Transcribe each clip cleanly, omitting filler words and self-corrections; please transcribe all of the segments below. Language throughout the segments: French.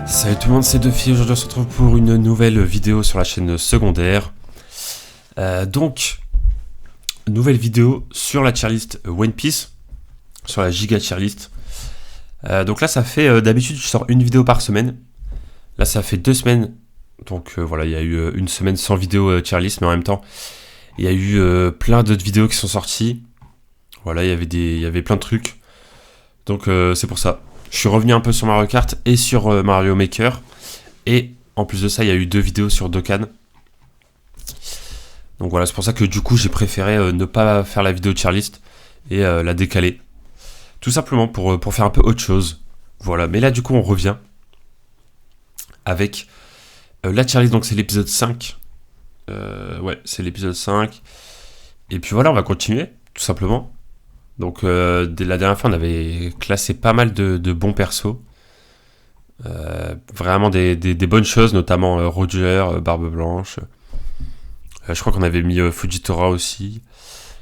Salut tout le monde, c'est Duffy. Aujourd'hui on se retrouve pour une nouvelle vidéo sur la chaîne secondaire. Nouvelle vidéo sur la tier list One Piece, sur la giga tier list. Donc là ça fait, d'habitude je sors une vidéo par semaine. Là ça fait 2 semaines, donc voilà, il y a eu une semaine sans vidéo tier list, mais en même temps il y a eu plein d'autres vidéos qui sont sorties. Voilà, il y avait plein de trucs. Donc c'est pour ça. Je suis revenu un peu sur Mario Kart et sur Mario Maker. Et en plus de ça, il y a eu 2 vidéos sur Dokkan. Donc voilà, c'est pour ça que du coup, j'ai préféré ne pas faire la vidéo tier list et la décaler. Tout simplement pour faire un peu autre chose. Voilà, mais là du coup, on revient avec la tier list. Donc c'est l'épisode 5. Ouais, c'est l'épisode 5. Et puis voilà, on va continuer, tout simplement. Donc dès la dernière fois on avait classé pas mal de bons persos, vraiment des bonnes choses, notamment Roger, Barbe Blanche, je crois qu'on avait mis Fujitora aussi,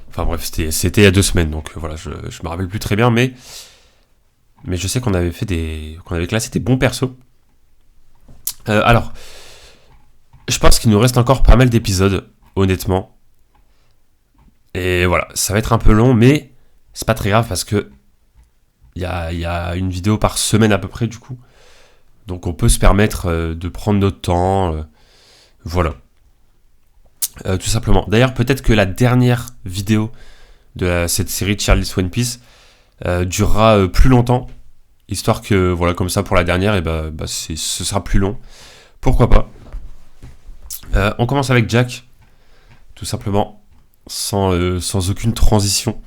enfin bref c'était il y a 2 semaines, donc voilà, je me rappelle plus très bien, mais je sais qu'on avait qu'on avait classé des bons persos. Alors je pense qu'il nous reste encore pas mal d'épisodes, honnêtement, et voilà, ça va être un peu long, mais c'est pas très grave parce que il y a une vidéo par semaine à peu près du coup. Donc on peut se permettre de prendre notre temps. Voilà. Tout simplement. D'ailleurs, peut-être que la dernière vidéo de cette série de tier list One Piece durera plus longtemps. Histoire que, voilà, comme ça pour la dernière, ce sera plus long. Pourquoi pas. On commence avec Jack. Tout simplement. Sans aucune transition.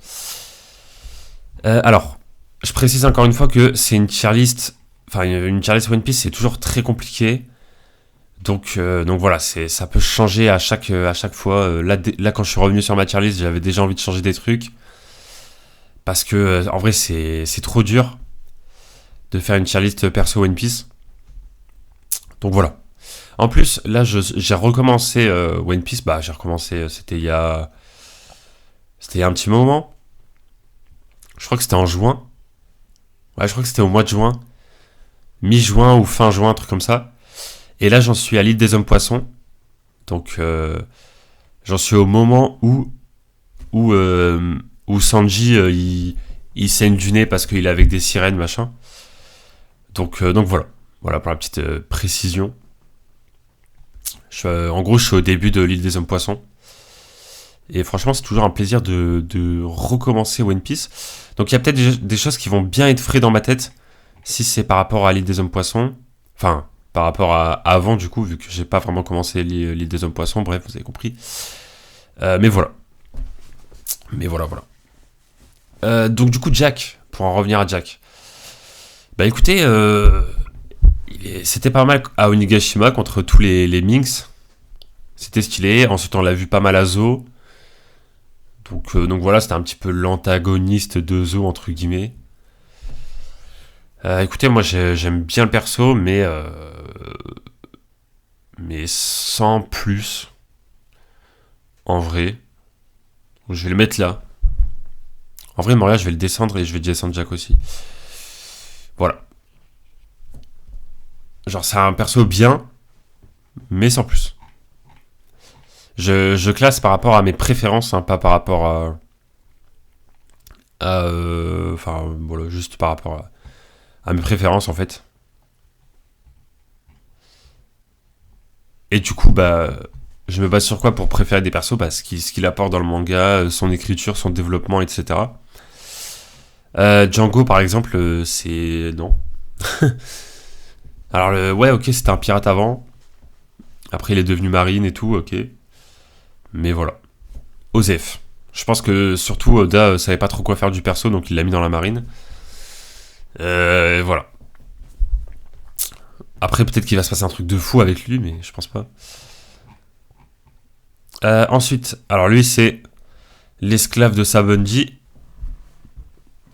Alors, je précise encore une fois que c'est une tier list. Enfin, une tier list One Piece, c'est toujours très compliqué. Donc voilà, ça peut changer à chaque fois. Là, quand je suis revenu sur ma tier list, j'avais déjà envie de changer des trucs. Parce que, en vrai, c'est trop dur de faire une tier list perso One Piece. Donc voilà. En plus, là, j'ai recommencé One Piece. Bah, j'ai recommencé, c'était il y a un petit moment. Je crois que c'était en juin. Ouais, je crois que c'était au mois de juin. Mi-juin ou fin juin, un truc comme ça. Et là, j'en suis à l'île des hommes poissons. Donc, j'en suis au moment où Sanji, il saigne du nez parce qu'il est avec des sirènes, machin. Donc voilà. Voilà pour la petite précision. En gros, je suis au début de l'île des hommes poissons. Et franchement, c'est toujours un plaisir de recommencer One Piece. Donc, il y a peut-être des choses qui vont bien être frais dans ma tête. Si c'est par rapport à l'île des hommes poissons. Enfin, par rapport à avant, du coup, vu que j'ai pas vraiment commencé l'île des hommes poissons. Bref, vous avez compris. Mais voilà. Donc, du coup, Jack. Pour en revenir à Jack. Bah écoutez, c'était pas mal à Onigashima contre tous les Minks. C'était stylé. Ensuite, on l'a vu pas mal à Zo. Donc voilà, c'était un petit peu l'antagoniste de Zo, entre guillemets. Écoutez, moi j'aime bien le perso, mais sans plus, en vrai. Je vais le mettre là. En vrai, Moria, je vais le descendre et je vais descendre Jack aussi. Voilà. Genre, c'est un perso bien, mais sans plus. Je classe par rapport à mes préférences, hein, pas par rapport enfin, voilà, juste par rapport à mes préférences, en fait. Et du coup, bah, je me base sur quoi pour préférer des persos? Bah, ce qu'il apporte dans le manga, son écriture, son développement, etc. Django, par exemple, c'est... Non. Alors, ouais, ok, c'était un pirate avant. Après, il est devenu marine et tout, ok. Mais voilà. Osef. Je pense que, surtout, Oda savait pas trop quoi faire du perso, donc il l'a mis dans la marine. Voilà. Après, peut-être qu'il va se passer un truc de fou avec lui, mais je pense pas. Ensuite, alors lui, c'est l'esclave de Sabanji,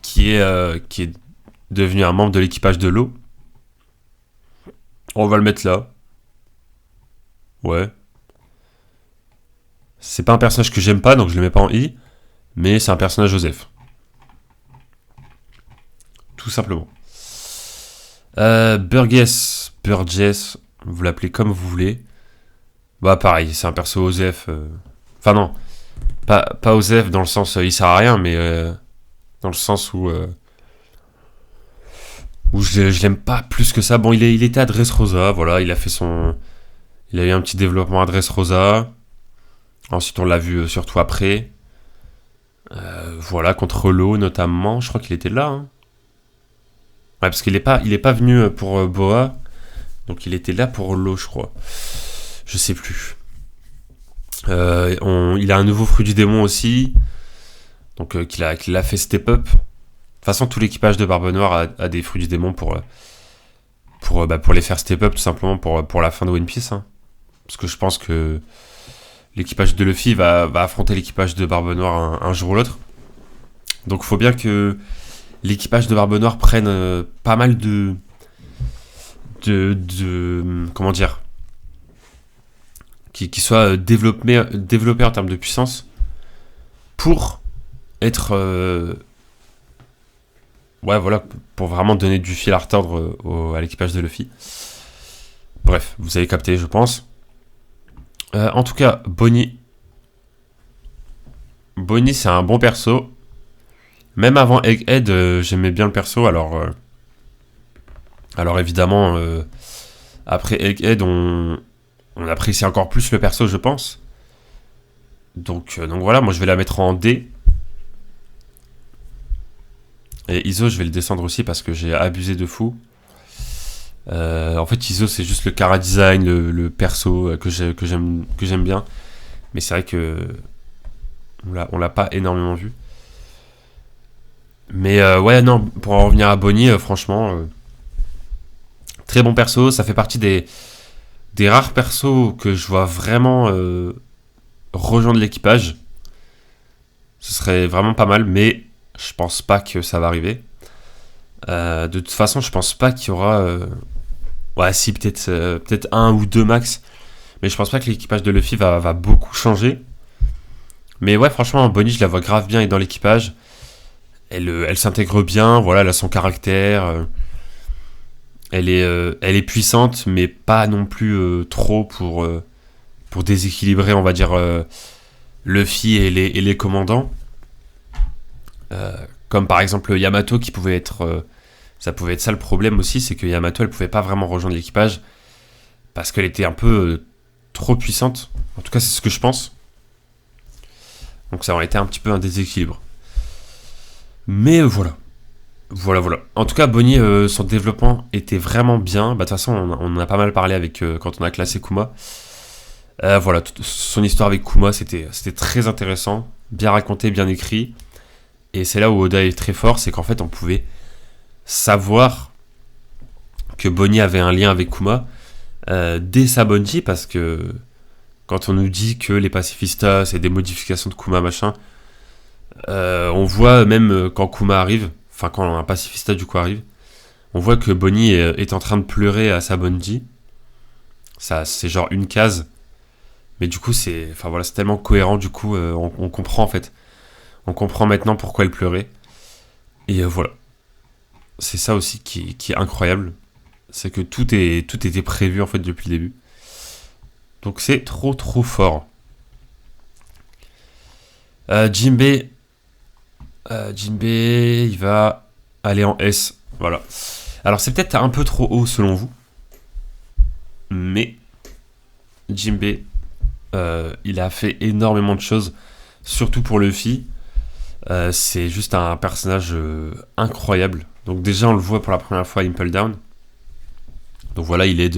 qui est devenu un membre de l'équipage de l'eau. On va le mettre là. Ouais. C'est pas un personnage que j'aime pas, donc je le mets pas en I. Mais c'est un personnage Joseph. Tout simplement. Burgess, vous l'appelez comme vous voulez. Bah pareil, c'est un perso OZEF. Enfin non, pas OZEF dans le sens il sert à rien, mais dans le sens où je l'aime pas plus que ça. Bon, il était à Dressrosa, voilà, il a eu un petit développement à Dressrosa. Ensuite, on l'a vu surtout après. Voilà, contre l'eau notamment. Je crois qu'il était là. Hein. Ouais, parce il est pas venu pour Boa. Donc il était là pour l'eau, je crois. Je sais plus. Il a un nouveau fruit du démon aussi. Donc qu'il a fait step up. De toute façon, tout l'équipage de Barbe Noire a des fruits du démon pour les faire step up, tout simplement pour la fin de One Piece. Hein. Parce que je pense que l'équipage de Luffy va affronter l'équipage de Barbe Noire un jour ou l'autre. Donc il faut bien que l'équipage de Barbe Noire prenne pas mal de comment dire, qui soit développé en termes de puissance pour être ouais voilà, pour vraiment donner du fil à retordre à l'équipage de Luffy. Bref, vous avez capté, je pense. En tout cas, Bonnie, c'est un bon perso. Même avant Egghead, j'aimais bien le perso. Alors évidemment, après Egghead, on apprécie encore plus le perso, je pense. Donc voilà, moi je vais la mettre en D. Et Iso, je vais le descendre aussi parce que j'ai abusé de fou. En fait, Iso, c'est juste le chara design, le perso que j'aime bien. Mais c'est vrai que on l'a pas énormément vu. Mais ouais, non, pour en revenir à Bonnie, franchement, très bon perso. Ça fait partie des rares persos que je vois vraiment rejoindre l'équipage. Ce serait vraiment pas mal, mais je pense pas que ça va arriver. De toute façon, je pense pas qu'il y aura... ouais, si, peut-être un ou deux max. Mais je pense pas que l'équipage de Luffy va beaucoup changer. Mais ouais, franchement, Bonnie, je la vois grave bien et dans l'équipage. Elle s'intègre bien, voilà, elle a son caractère. Elle est puissante, mais pas non plus trop pour déséquilibrer, on va dire, Luffy et les commandants. Comme par exemple Yamato qui pouvait être... ça pouvait être ça le problème aussi, c'est que Yamato, elle pouvait pas vraiment rejoindre l'équipage parce qu'elle était un peu trop puissante. En tout cas, c'est ce que je pense. Donc ça aurait été un petit peu un déséquilibre. Mais voilà. Voilà. En tout cas, Bonnie, son développement était vraiment bien. Bah, de toute façon, on en a pas mal parlé avec quand on a classé Kuma. Voilà, son histoire avec Kuma, c'était très intéressant, bien raconté, bien écrit. Et c'est là où Oda est très fort, c'est qu'en fait, on pouvait savoir que Bonnie avait un lien avec Kuma dès sa Bonji, parce que quand on nous dit que les pacifistas, c'est des modifications de Kuma, machin, on voit même quand Kuma arrive, enfin quand un pacifista du coup arrive, on voit que Bonnie est en train de pleurer à sa Bonji. Ça, c'est genre une case. Mais du coup, c'est tellement cohérent, du coup, on comprend en fait. On comprend maintenant pourquoi elle pleurait. Et voilà. C'est ça aussi qui est incroyable. C'est que tout était prévu en fait depuis le début. Donc c'est trop fort. Jinbei, il va aller en S. Voilà. Alors c'est peut-être un peu trop haut selon vous. Mais Jinbei, il a fait énormément de choses. Surtout pour Luffy. C'est juste un personnage incroyable. Donc déjà on le voit pour la première fois à Impel Down. Donc voilà, il aide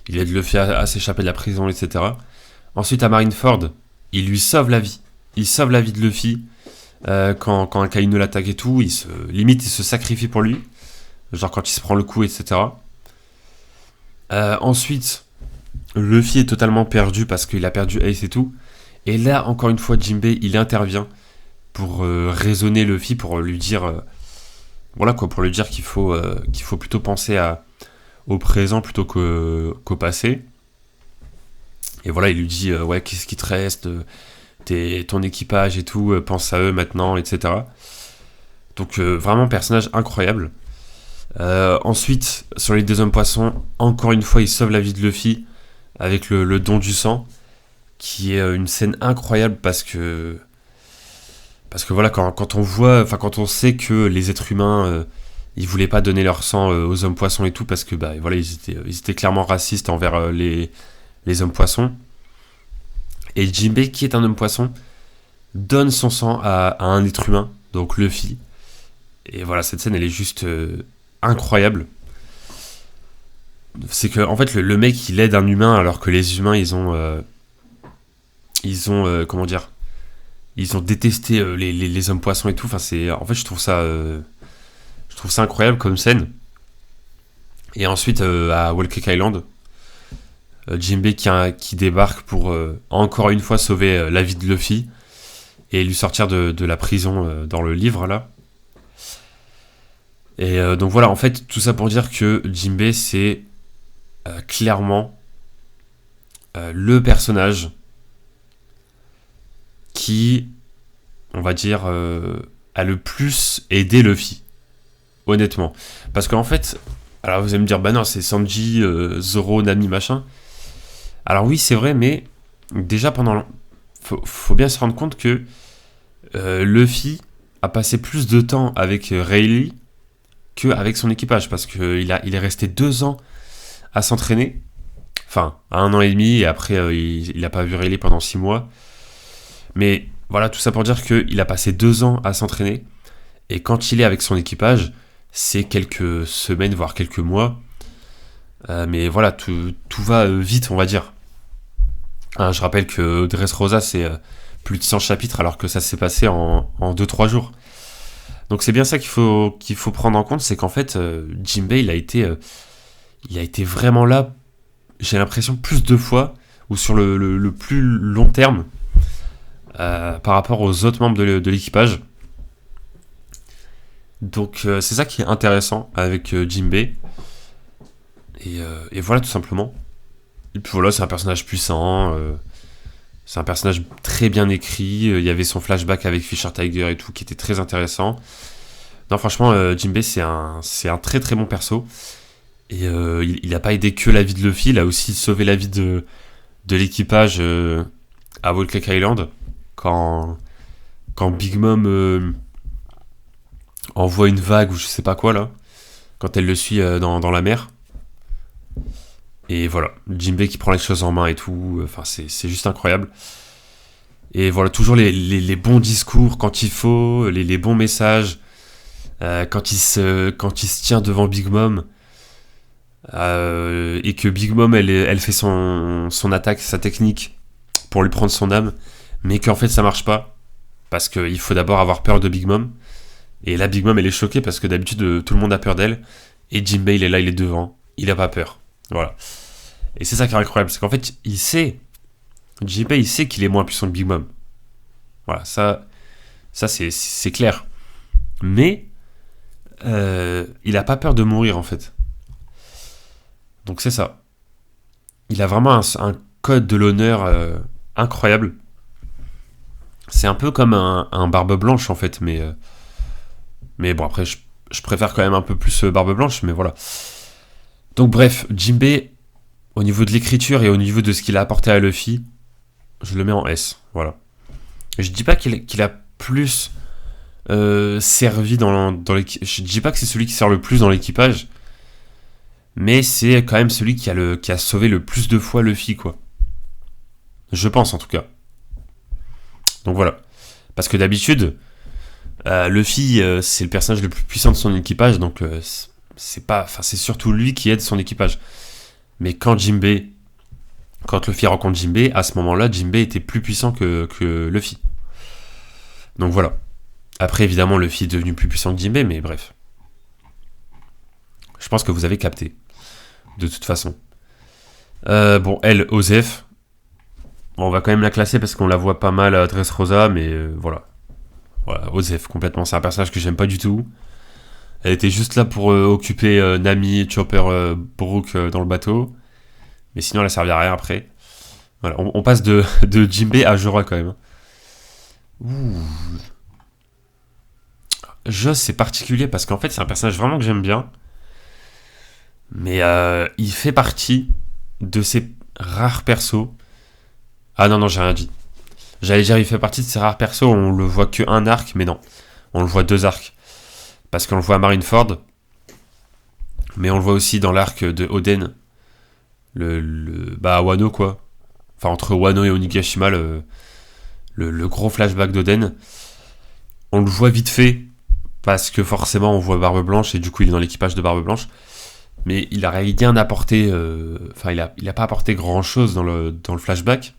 Luffy à s'échapper de la prison, etc. Ensuite à Marineford, il lui sauve la vie. Il sauve la vie de Luffy quand un Kaino l'attaque et tout. Il se sacrifie pour lui. Genre quand il se prend le coup, etc. Ensuite, Luffy est totalement perdu parce qu'il a perdu Ace et tout. Et là, encore une fois, Jinbei, il intervient pour raisonner Luffy, pour lui dire voilà quoi, pour lui dire qu'il faut plutôt penser au présent plutôt qu'au passé. Et voilà, il lui dit ouais, qu'est-ce qui te reste, ton équipage et tout, pense à eux maintenant, etc. Donc vraiment personnage incroyable. Ensuite, sur les deux hommes poissons, encore une fois, il sauve la vie de Luffy avec le don du sang, qui est une scène incroyable parce que voilà, quand on voit, enfin quand on sait que les êtres humains, ils voulaient pas donner leur sang aux hommes poissons et tout parce que bah voilà, ils étaient clairement racistes envers les hommes poissons. Et Jinbei, qui est un homme poisson, donne son sang à un être humain, donc Luffy. Et voilà, cette scène, elle est juste incroyable. C'est que en fait, le mec, il aide un humain alors que les humains, ils ont comment dire, ils ont détesté les hommes poissons et tout. Enfin, en fait, je trouve ça incroyable comme scène. Et ensuite, à Whole Cake Island, Jinbei qui débarque pour encore une fois sauver la vie de Luffy et lui sortir de la prison dans le livre là. Et donc voilà, en fait, tout ça pour dire que Jinbei, c'est clairement le personnage qui, on va dire, a le plus aidé Luffy, honnêtement. Parce qu'en fait, alors vous allez me dire, bah non, c'est Sanji, Zoro, Nami, machin. Alors oui, c'est vrai, mais déjà faut bien se rendre compte que Luffy a passé plus de temps avec Rayleigh qu'avec son équipage, parce qu'il est resté 2 ans à s'entraîner, enfin, à 1 an et demi, et après, il a pas vu Rayleigh pendant 6 mois. Mais voilà, tout ça pour dire qu'il a passé 2 ans à s'entraîner, et quand il est avec son équipage, c'est quelques semaines, voire quelques mois. Mais voilà, tout va vite, on va dire. Hein, je rappelle que Dressrosa, c'est plus de 100 chapitres, alors que ça s'est passé en 2-3 jours. Donc c'est bien ça qu'il faut prendre en compte, c'est qu'en fait, Jinbei, il a été vraiment là, j'ai l'impression, plus de fois, ou sur le plus long terme, par rapport aux autres membres de l'équipage. Donc c'est ça qui est intéressant avec Jinbei. Et voilà, tout simplement. Et puis voilà, c'est un personnage puissant, c'est un personnage très bien écrit, il y avait son flashback avec Fisher Tiger et tout, qui était très intéressant. Non, franchement, Jinbei, c'est un très très bon perso. Et il n'a pas aidé que la vie de Luffy, il a aussi sauvé la vie de l'équipage à Whole Cake Island, quand Big Mom envoie une vague ou je sais pas quoi là, quand elle le suit dans la mer. Et voilà, Jinbei qui prend les choses en main et tout, enfin c'est juste incroyable. Et voilà, toujours les bons discours quand il faut, les bons messages, quand il se tient devant Big Mom, et que Big Mom elle fait son attaque, sa technique pour lui prendre son âme, mais qu'en fait ça marche pas, parce qu'il faut d'abord avoir peur de Big Mom. Et là, Big Mom elle est choquée parce que d'habitude tout le monde a peur d'elle, et Jinbei il est là, il est devant, il a pas peur. Voilà. Et c'est ça qui est incroyable, c'est qu'en fait, Jinbei il sait qu'il est moins puissant que Big Mom. Voilà, ça c'est clair. Mais il a pas peur de mourir en fait. Donc c'est ça. Il a vraiment un code de l'honneur incroyable. C'est un peu comme un Barbe Blanche en fait, mais bon après je préfère quand même un peu plus Barbe Blanche, mais voilà. Donc bref, Jinbei, au niveau de l'écriture et au niveau de ce qu'il a apporté à Luffy, je le mets en S, voilà. Je dis pas qu'il a plus servi dans l'équipage. Je dis pas que c'est celui qui sert le plus dans l'équipage, mais c'est quand même celui qui a sauvé le plus de fois Luffy, quoi. Je pense en tout cas. Donc voilà. Parce que d'habitude, Luffy, c'est le personnage le plus puissant de son équipage, donc c'est surtout lui qui aide son équipage. Mais quand Luffy rencontre Jinbei, à ce moment-là, Jinbei était plus puissant que Luffy. Donc voilà. Après, évidemment, Luffy est devenu plus puissant que Jinbei, mais bref. Je pense que vous avez capté. De toute façon. Bon, elle, Osef. Bon, on va quand même la classer parce qu'on la voit pas mal à Dressrosa, mais voilà. Voilà, Osef, complètement. C'est un personnage que j'aime pas du tout. Elle était juste là pour occuper Nami, Chopper, Brook dans le bateau. Mais sinon, elle a servi à rien après. Voilà, on passe de Jinbei à Jorah quand même. Ouh. Joss, c'est particulier parce qu'en fait, c'est un personnage vraiment que j'aime bien. Mais il fait partie de ces rares persos. Ah non, non, j'ai rien dit. J'allais dire, il fait partie de ces rares persos, on le voit que un arc, mais non. On le voit 2 arcs. Parce qu'on le voit à Marineford, mais on le voit aussi dans l'arc de Oden. Bah, Wano, quoi. Enfin, entre Wano et Onigashima, le gros flashback d'Oden. On le voit vite fait, parce que forcément, on voit Barbe Blanche, et du coup, il est dans l'équipage de Barbe Blanche. Mais il a rien apporté. Enfin, il a pas apporté grand chose dans le flashback.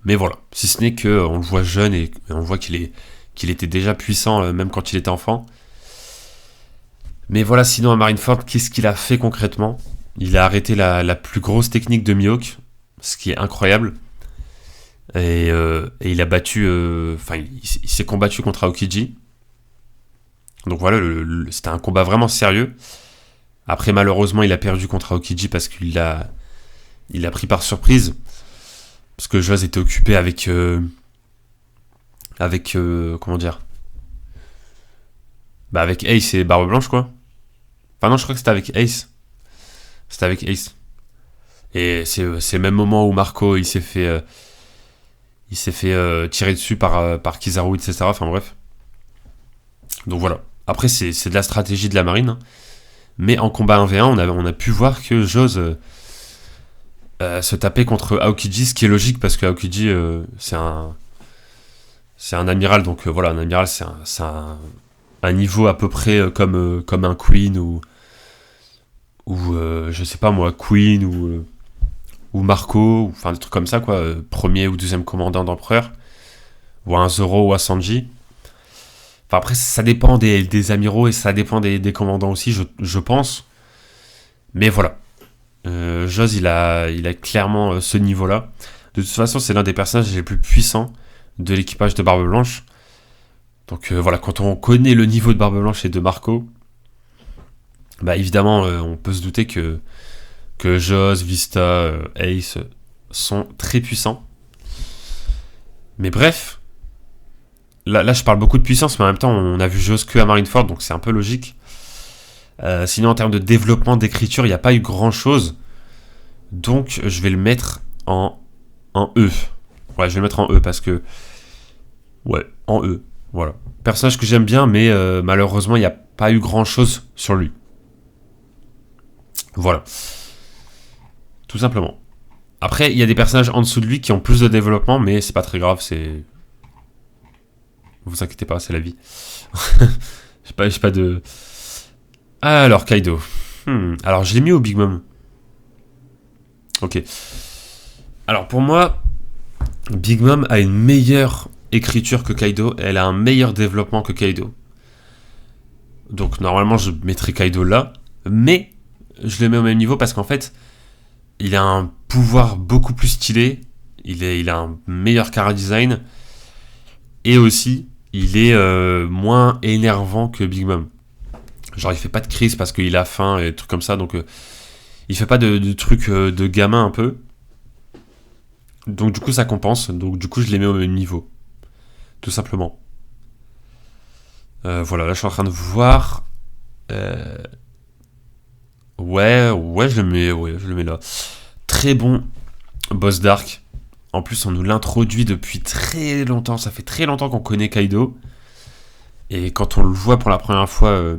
Mais voilà, si ce n'est que on le voit jeune et on voit qu'il était déjà puissant même quand il était enfant. Mais voilà, sinon à Marineford, qu'est-ce qu'il a fait concrètement? Il a arrêté la plus grosse technique de Mihawk, ce qui est incroyable. Et il a battu, enfin, il s'est combattu contre Aokiji. Donc voilà, c'était un combat vraiment sérieux. Après, malheureusement, il a perdu contre Aokiji parce qu'il il a pris par surprise. Parce que Joz était occupé avec comment dire, bah avec Ace et Barbe Blanche, quoi. Enfin non, je crois que c'était avec Ace. C'était avec Ace. Et c'est le même moment où Marco il s'est fait tirer dessus par Kizaru, etc. Enfin bref. Donc voilà. Après c'est de la stratégie de la marine, hein. Mais en combat 1v1, on a pu voir que Joz se taper contre Aokiji, ce qui est logique parce que Aokiji c'est un amiral, donc voilà, un amiral c'est un niveau à peu près comme un Queen ou je sais pas moi, Queen ou Marco, enfin des trucs comme ça, quoi, premier ou deuxième commandant d'empereur, ou un Zoro ou un Sanji. Enfin après ça dépend des amiraux et ça dépend des commandants aussi, je pense. Mais voilà. Joz il a clairement ce niveau-là. De toute façon c'est l'un des personnages les plus puissants de l'équipage de Barbe Blanche. Donc voilà, quand on connaît le niveau de Barbe Blanche et de Marco, bah évidemment on peut se douter que Joz, Vista, Ace sont très puissants. Mais bref, là je parle beaucoup de puissance, mais en même temps on a vu Joz que à Marineford, donc c'est un peu logique. Sinon en termes de développement, d'écriture, il n'y a pas eu grand chose. Donc je vais le mettre en E. Ouais, je vais le mettre en E parce que... Ouais, en E. Voilà. Personnage que j'aime bien, mais malheureusement il n'y a pas eu grand chose sur lui. Voilà. Tout simplement. Après, il y a des personnages en dessous de lui qui ont plus de développement, mais c'est pas très grave, c'est... Vous inquiétez pas, c'est la vie. J'ai pas de... Alors, Kaido. Alors, je l'ai mis au Big Mom. Ok. Alors, pour moi, Big Mom a une meilleure écriture que Kaido. Elle a un meilleur développement que Kaido. Donc, normalement, je mettrais Kaido là. Mais, je le mets au même niveau parce qu'en fait, il a un pouvoir beaucoup plus stylé. Il a un meilleur chara design. Et aussi, il est moins énervant que Big Mom. Genre il fait pas de crise parce qu'il a faim et des trucs comme ça, donc il fait pas de trucs de gamin un peu. Donc du coup ça compense, donc du coup je les mets au même niveau. Tout simplement. Voilà, là je suis en train de voir. Ouais, je le mets là. Très bon boss d'arc. En plus on nous l'introduit depuis très longtemps, ça fait très longtemps qu'on connaît Kaido. Et quand on le voit pour la première fois...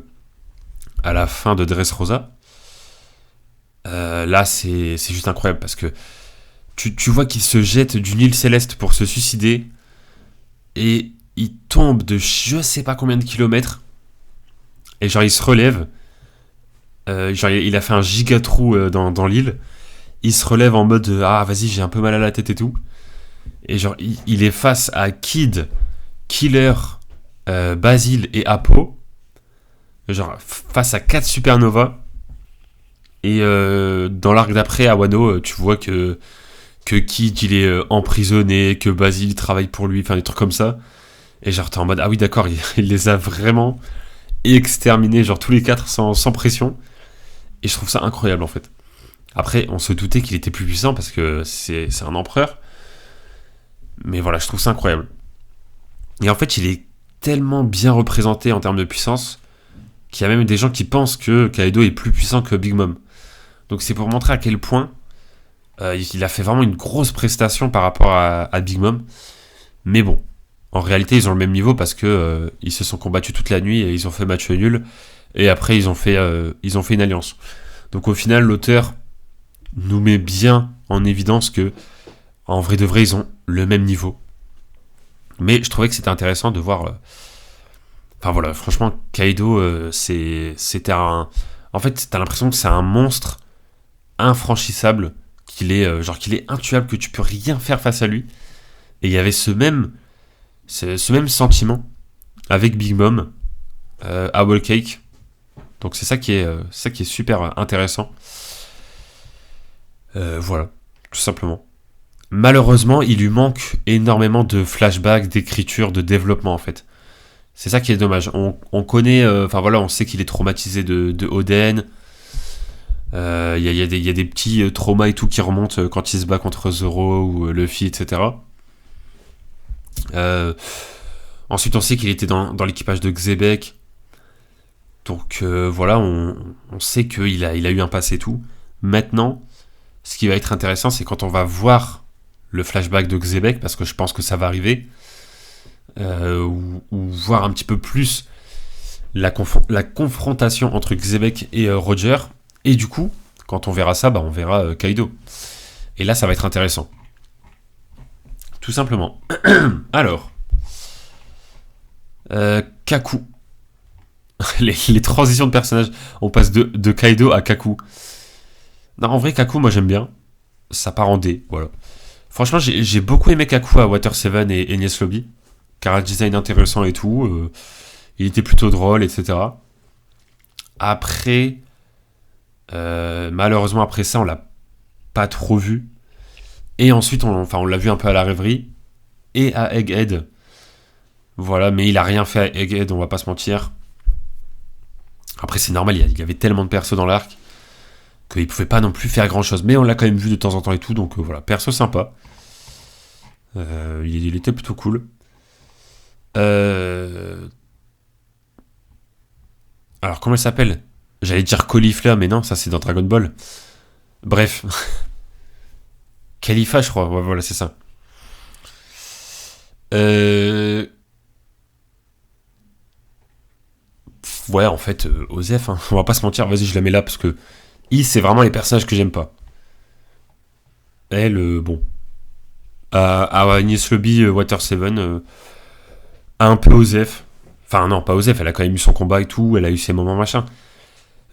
à la fin de Dressrosa, là c'est juste incroyable parce que tu vois qu'il se jette d'une île céleste pour se suicider et il tombe de je sais pas combien de kilomètres et genre il se relève, genre il a fait un giga trou dans l'île, il se relève en mode ah vas-y j'ai un peu mal à la tête et tout, et genre il est face à Kid, Killer, Basile et Apo, genre face à 4 supernovas. Et dans l'arc d'après à Wano, tu vois que Kid il est emprisonné, que Basile travaille pour lui, enfin des trucs comme ça. Et genre t'es en mode ah oui d'accord, il les a vraiment exterminés, genre tous les 4 sans pression. Et je trouve ça incroyable en fait. Après on se doutait qu'il était plus puissant parce que c'est un empereur. Mais voilà, je trouve ça incroyable. Et en fait il est tellement bien représenté en termes de puissance qu'il y a même des gens qui pensent que Kaido est plus puissant que Big Mom. Donc c'est pour montrer à quel point il a fait vraiment une grosse prestation par rapport à Big Mom. Mais bon, en réalité, ils ont le même niveau parce que ils se sont combattus toute la nuit et ils ont fait match nul. Et après, ils ont fait une alliance. Donc au final, l'auteur nous met bien en évidence que, en vrai de vrai, ils ont le même niveau. Mais je trouvais que c'était intéressant de voir. Enfin voilà, franchement, Kaido, c'était un. En fait, t'as l'impression que c'est un monstre infranchissable, qu'il est intuable, que tu peux rien faire face à lui. Et il y avait ce même sentiment avec Big Mom à Whole Cake. Donc c'est ça qui est super intéressant. Voilà, tout simplement. Malheureusement, il lui manque énormément de flashbacks, d'écriture, de développement en fait. C'est ça qui est dommage. On connaît, enfin voilà, on sait qu'il est traumatisé de Oden. Il y a des petits traumas et tout qui remontent quand il se bat contre Zoro ou Luffy, etc. Ensuite, on sait qu'il était dans l'équipage de Xebec. Donc voilà, on sait qu'il a eu un passé et tout. Maintenant, ce qui va être intéressant, c'est quand on va voir le flashback de Xebec, parce que je pense que ça va arriver, ou voir un petit peu plus la confrontation entre Xebec et Roger. Et du coup, quand on verra ça, on verra Kaido. Et là, ça va être intéressant. Tout simplement. Alors, Kaku. les transitions de personnages. On passe de Kaido à Kaku. Non, en vrai, Kaku, moi j'aime bien. Ça part en D, voilà. Franchement, j'ai beaucoup aimé Kaku à Water 7 et Enies Lobby. Car un design intéressant et tout. Il était plutôt drôle, etc. Après, malheureusement, après ça, on l'a pas trop vu. Et ensuite, on l'a vu un peu à la rêverie. Et à Egghead. Voilà, mais il a rien fait à Egghead, on va pas se mentir. Après, c'est normal, il y avait tellement de persos dans l'arc qu'il pouvait pas non plus faire grand chose. Mais on l'a quand même vu de temps en temps et tout, donc voilà, perso sympa. Il était plutôt cool. Alors, comment elle s'appelle? J'allais dire Caulifla, mais non, ça c'est dans Dragon Ball. Bref. Khalifa, je crois, ouais, voilà, c'est ça. Euh... Ouais, en fait, Osef, hein, on va pas se mentir, vas-y, je la mets là parce que c'est vraiment les personnages que j'aime pas. Elle, bon. À Agnès Lobby, Water 7, un peu Osef. Enfin, non, pas Osef, elle a quand même eu son combat et tout, elle a eu ses moments machin.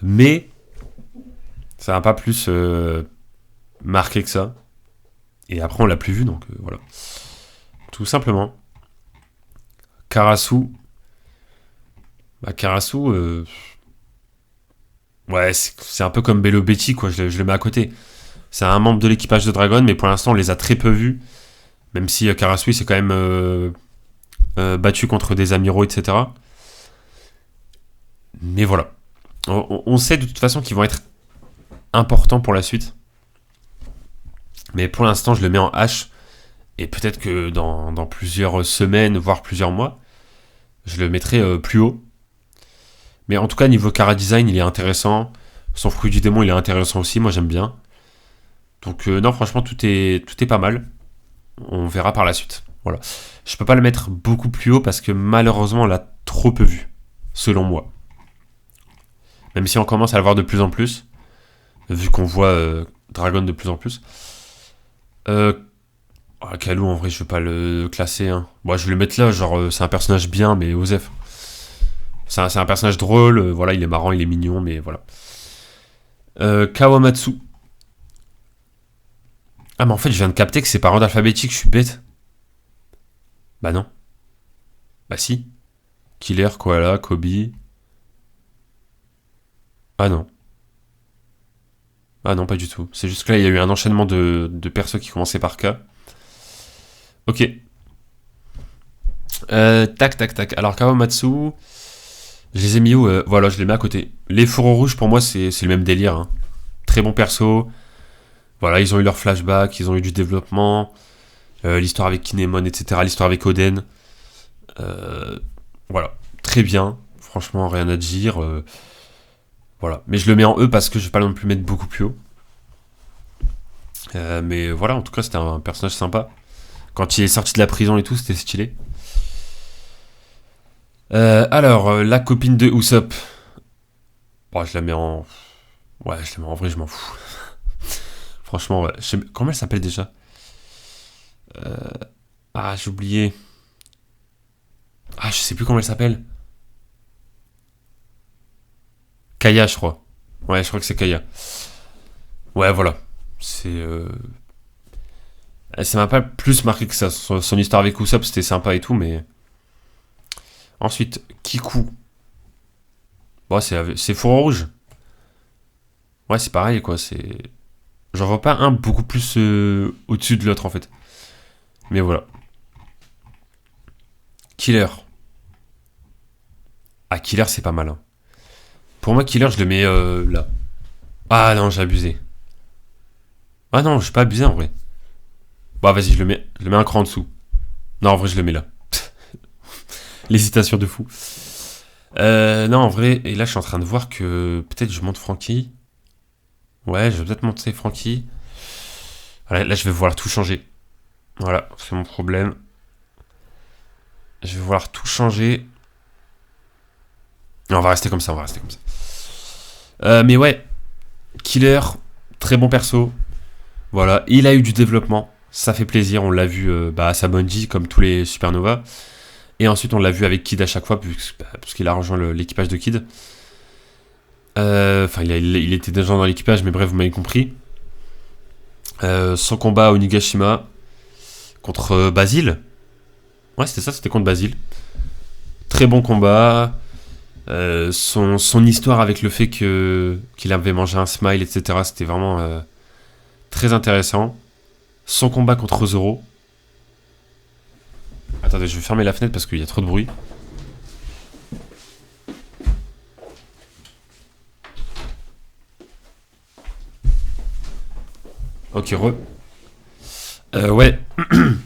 Mais, ça n'a pas plus marqué que ça. Et après, on l'a plus vu, donc voilà. Tout simplement. Karasu. Karasu, ouais, c'est un peu comme Bello Betty, quoi, je le mets à côté. C'est un membre de l'équipage de Dragon, mais pour l'instant, on les a très peu vus. Même si Karasu s'est quand même battu contre des amiraux, etc. Mais voilà. On sait de toute façon qu'ils vont être importants pour la suite. Mais pour l'instant, je le mets en H. Et peut-être que dans plusieurs semaines, voire plusieurs mois, je le mettrai plus haut. Mais en tout cas, niveau Chara Design, il est intéressant. Son fruit du démon, il est intéressant aussi. Moi, j'aime bien. Donc, non, franchement, tout est pas mal. On verra par la suite. Voilà. Je peux pas le mettre beaucoup plus haut parce que malheureusement, on l'a trop peu vu. Selon moi. Même si on commence à le voir de plus en plus. Vu qu'on voit Dragon de plus en plus. Kalou, en vrai, je vais pas le classer. Hein. Bon, je vais le mettre là. Genre, c'est un personnage bien, mais Osef. C'est un personnage drôle, voilà, il est marrant, il est mignon, mais voilà. Kawamatsu. Ah, mais en fait, je viens de capter que c'est par ordre alphabétique, je suis bête. Bah non. Bah si. Killer, Koala, Kobe. Ah non. Ah non, pas du tout. C'est juste que là, il y a eu un enchaînement de persos qui commençaient par K. Ok. Tac, tac, tac. Alors, Kawamatsu... Je les ai mis où Voilà, je les mets à côté. Les fourreaux rouges, pour moi, c'est le même délire. Hein. Très bon perso. Voilà, ils ont eu leur flashback, ils ont eu du développement. L'histoire avec Kinemon, etc. L'histoire avec Oden. Voilà, très bien. Franchement, rien à dire. Voilà. Mais je le mets en E parce que je vais pas non plus mettre beaucoup plus haut. Mais voilà, en tout cas, c'était un personnage sympa. Quand il est sorti de la prison et tout, c'était stylé. Alors, la copine de Usopp. Bon, je la mets en... Ouais, je la mets en vrai, je m'en fous. Franchement, ouais. Comment elle s'appelle déjà? Ah, j'ai oublié. Ah, je sais plus comment elle s'appelle. Kaya, je crois. Ouais, je crois que c'est Kaya. Ouais, voilà. C'est... Ça m'a pas plus marqué que ça. Son histoire avec Usopp, c'était sympa et tout, mais... Ensuite, Kiku. Bon, c'est Fourreau Rouge. Ouais, c'est pareil, quoi. J'en vois pas un beaucoup plus au-dessus de l'autre, en fait. Mais voilà. Killer. Ah, Killer, c'est pas mal. Hein. Pour moi, Killer, je le mets là. Ah non, j'ai abusé. Ah non, j'ai pas abusé en vrai. Bah vas-y, je le mets un cran en dessous. Non, en vrai, je le mets là. L'hésitation de fou. Non, en vrai, et là, je suis en train de voir que peut-être je monte Frankie. Ouais, je vais peut-être monter Frankie. Voilà, là, je vais vouloir tout changer. Voilà, c'est mon problème. Je vais vouloir tout changer. Non, on va rester comme ça, on va rester comme ça. Mais ouais, Killer, très bon perso. Voilà, il a eu du développement. Ça fait plaisir, on l'a vu à Sabondi, comme tous les Supernova. Et ensuite, on l'a vu avec Kid à chaque fois, puisqu'il a rejoint l'équipage de Kid. Enfin, il était déjà dans l'équipage, mais bref, vous m'avez compris. Son combat à Onigashima contre Basile. Ouais, c'était ça, c'était contre Basile. Très bon combat. Son histoire avec le fait qu'il avait mangé un smile, etc., c'était vraiment très intéressant. Son combat contre Zoro. Attendez, je vais fermer la fenêtre parce qu'il y a trop de bruit. Ok, ouais.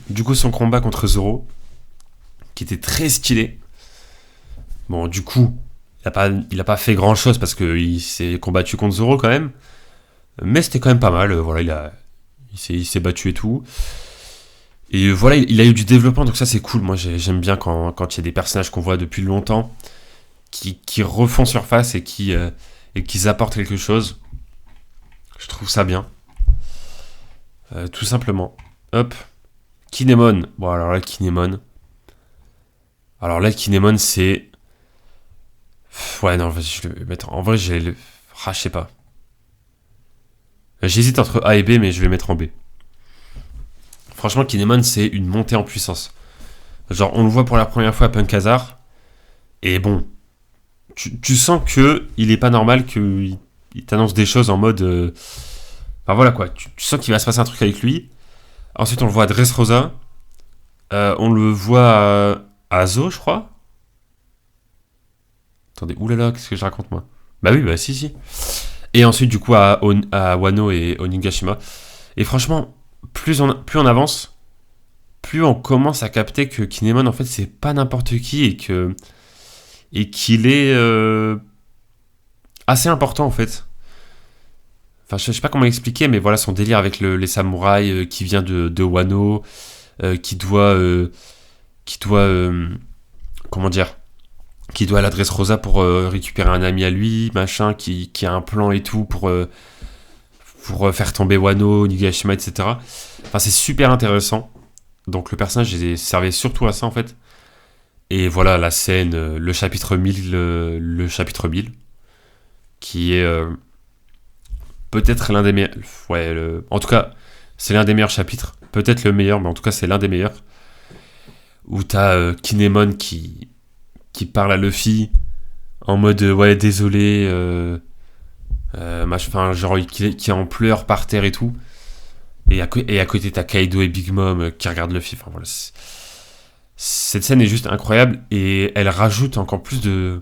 Du coup, son combat contre Zoro, qui était très stylé. Bon, du coup, il a pas fait grand chose parce qu'il s'est combattu contre Zoro quand même. Mais c'était quand même pas mal. Voilà, il s'est battu et tout. Et voilà, il a eu du développement, donc ça c'est cool. Moi j'aime bien quand il y a des personnages qu'on voit depuis longtemps qui refont surface et qui apportent quelque chose. Je trouve ça bien. Tout simplement. Hop. Kinemon. Bon, alors là, Kinemon. Alors là, Kinemon, c'est. Ouais, non, vas-y, je vais mettre. En vrai, j'ai le. Ah, je sais pas. J'hésite entre A et B, mais je vais mettre en B. Franchement, Kinemon, c'est une montée en puissance. Genre, on le voit pour la première fois à Punk Hazard. Et bon. Tu sens que il est pas normal qu'il t'annonce des choses en mode. Enfin voilà quoi. Tu sens qu'il va se passer un truc avec lui. Ensuite, on le voit à Dressrosa. On le voit à Zo, je crois. Attendez, oulala, qu'est-ce que je raconte moi? Bah oui, bah si. Et ensuite, du coup, à Wano et Onigashima. Et franchement, plus on avance, plus on commence à capter que Kinemon, en fait, c'est pas n'importe qui et qu'il est assez important, en fait. Enfin, je sais pas comment l'expliquer, mais voilà, son délire avec les samouraïs qui vient de Wano, qui doit... comment dire, qui doit à l'adresse Rosa pour récupérer un ami à lui, machin, qui a un plan et tout pour faire tomber Wano, Nigashima, etc. Enfin, c'est super intéressant. Donc le personnage servait surtout à ça en fait. Et voilà la scène, le chapitre 1000, le chapitre 1000, qui est peut-être l'un des meilleurs. Ouais, en tout cas, c'est l'un des meilleurs chapitres. Peut-être le meilleur, mais en tout cas, c'est l'un des meilleurs. Où t'as Kinemon qui parle à Luffy en mode ouais désolé enfin genre qui est en pleurs par terre et tout et à côté t'as Kaido et Big Mom qui regardent Luffy. Enfin voilà, cette scène est juste incroyable et elle rajoute encore plus de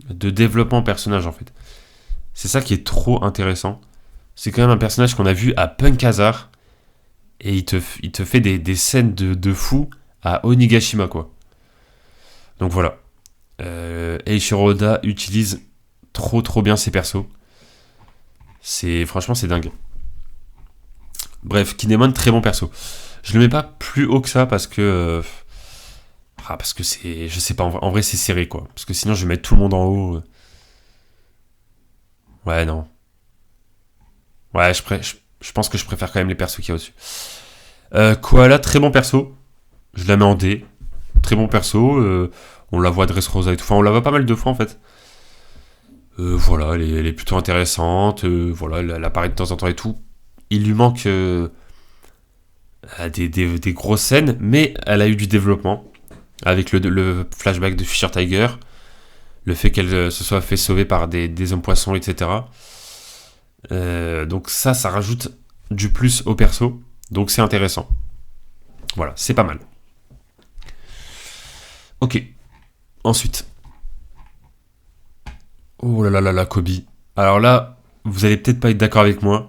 développement au personnage en fait. C'est ça qui est trop intéressant. C'est quand même un personnage qu'on a vu à Punk Hazard et il te fait des scènes de fou à Onigashima quoi. Donc voilà. Eiichiro Oda utilise trop bien ses persos. Franchement, c'est dingue. Bref, Kinemon, très bon perso. Je le mets pas plus haut que ça parce que c'est, je sais pas, en vrai c'est serré quoi. Parce que sinon je vais mettre tout le monde en haut. Ouais, non. Ouais, je pense que je préfère quand même les persos qu'il y a au-dessus. Koala, très bon perso. Je la mets en D. Très bon perso. On la voit Dressrosa et tout. Enfin, on la voit pas mal de fois en fait. Voilà, elle est plutôt intéressante. Voilà, elle apparaît de temps en temps et tout. Il lui manque des grosses scènes, mais elle a eu du développement. Avec le flashback de Fisher Tiger. Le fait qu'elle se soit fait sauver par des hommes poissons, etc. Donc ça rajoute du plus au perso. Donc c'est intéressant. Voilà, c'est pas mal. Ok. Ensuite. Oh là, Kobe. Alors là, vous allez peut-être pas être d'accord avec moi,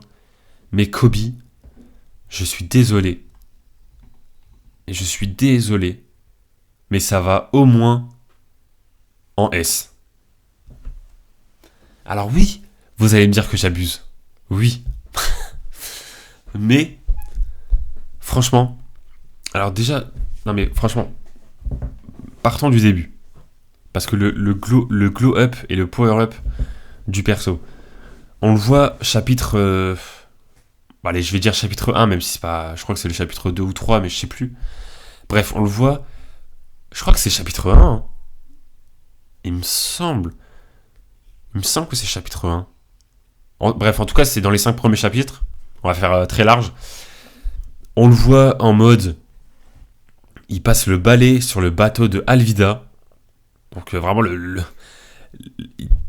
mais Kobe, je suis désolé. Et je suis désolé, mais ça va au moins en S. Alors oui, vous allez me dire que j'abuse. Oui. Mais, franchement, alors déjà, non mais franchement, partons du début. Parce que le glow up et le power up du perso, on le voit chapitre... allez, je vais dire chapitre 1, même si c'est pas... Je crois que c'est le chapitre 2 ou 3, mais je sais plus. Bref, on le voit... Je crois que c'est chapitre 1. Hein. Il me semble. Il me semble que c'est chapitre 1. Bref, en tout cas, c'est dans les 5 premiers chapitres. On va faire très large. On le voit en mode... Il passe le balai sur le bateau de Alvida. Donc vraiment, il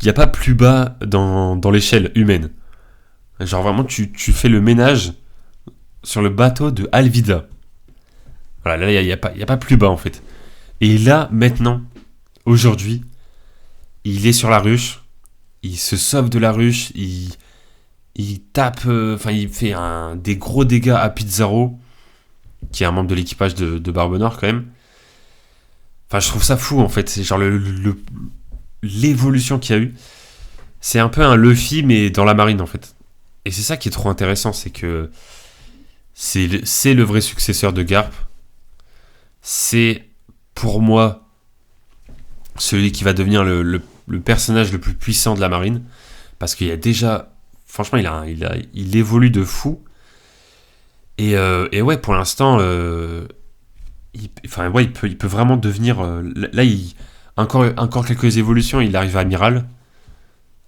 n'y a pas plus bas dans l'échelle humaine. Genre vraiment, tu fais le ménage sur le bateau de Alvida. Voilà, là, il n'y a pas plus bas en fait. Et là, maintenant, aujourd'hui, il est sur la ruche. Il se sauve de la ruche. Il tape... Enfin, il fait des gros dégâts à Pizarro, qui est un membre de l'équipage de Barbe Noire quand même. Enfin, je trouve ça fou en fait. C'est genre l'évolution qu'il y a eu. C'est un peu un Luffy, mais dans la marine en fait. Et c'est ça qui est trop intéressant, c'est que c'est le vrai successeur de Garp. C'est, pour moi, celui qui va devenir le personnage le plus puissant de la marine. Parce qu'il y a déjà... Franchement, il évolue de fou. Et ouais, pour l'instant... il peut vraiment devenir... là, encore quelques évolutions, il arrive à amiral.